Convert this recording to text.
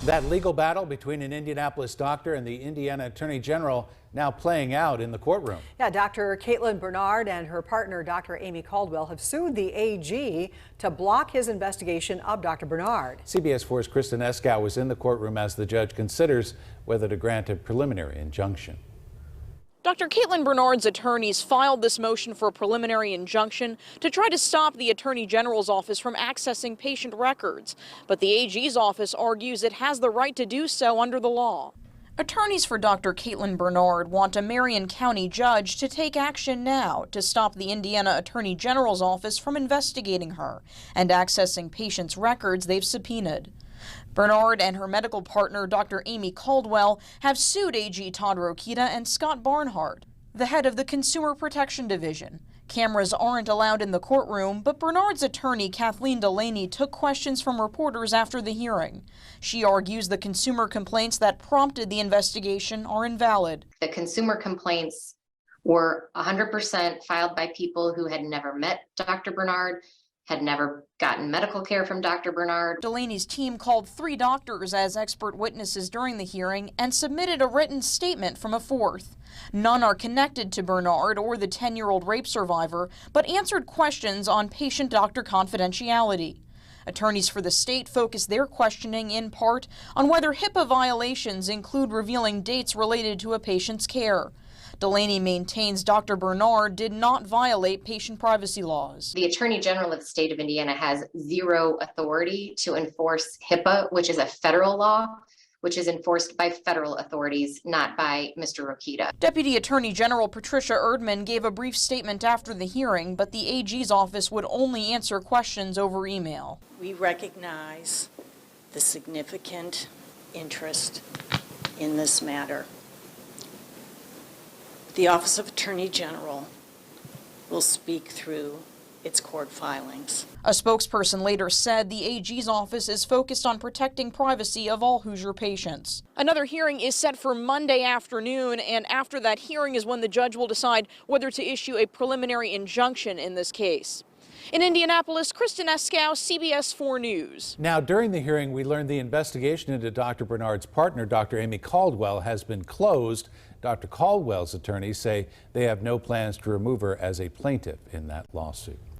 That legal battle between an Indianapolis doctor and the Indiana Attorney General now playing out in the courtroom. Yeah, Dr. Caitlin Bernard and her partner, Dr. Amy Caldwell, have sued the AG to block his investigation of Dr. Bernard. CBS 4's Kristen Eskow was in the courtroom as the judge considers whether to grant a preliminary injunction. Dr. Caitlin Bernard's attorneys filed this motion for a preliminary injunction to try to stop the Attorney General's office from accessing patient records. But the AG's office argues it has the right to do so under the law. Attorneys for Dr. Caitlin Bernard want a Marion County judge to take action now to stop the Indiana Attorney General's office from investigating her and accessing patients' records they've subpoenaed. Bernard and her medical partner, Dr. Amy Caldwell, have sued AG Todd Rokita and Scott Barnhart, the head of the Consumer Protection Division. Cameras aren't allowed in the courtroom, but Bernard's attorney, Kathleen Delaney, took questions from reporters after the hearing. She argues the consumer complaints that prompted the investigation are invalid. The consumer complaints were 100% filed by people who had never met Dr. Bernard, had never gotten medical care from Dr. Bernard. Delaney's team called 3 doctors as expert witnesses during the hearing and submitted a written statement from a 4th. None are connected to Bernard or the 10-year-old rape survivor, but answered questions on patient-doctor confidentiality. Attorneys for the state focused their questioning in part on whether HIPAA violations include revealing dates related to a patient's care. Delaney maintains Dr. Bernard did not violate patient privacy laws. The Attorney General of the state of Indiana has zero authority to enforce HIPAA, which is a federal law, which is enforced by federal authorities, not by Mr. Rokita. Deputy Attorney General Patricia Erdman gave a brief statement after the hearing, but the AG's office would only answer questions over email. We recognize the significant interest in this matter. The Office of Attorney General will speak through its court filings. A spokesperson later said the AG's office is focused on protecting privacy of all Hoosier patients. Another hearing is set for Monday afternoon, and after that hearing is when the judge will decide whether to issue a preliminary injunction in this case. In Indianapolis, Kristen Eskow, CBS 4 News. Now, during the hearing, we learned the investigation into Dr. Bernard's partner, Dr. Amy Caldwell, has been closed. Dr. Caldwell's attorneys say they have no plans to remove her as a plaintiff in that lawsuit.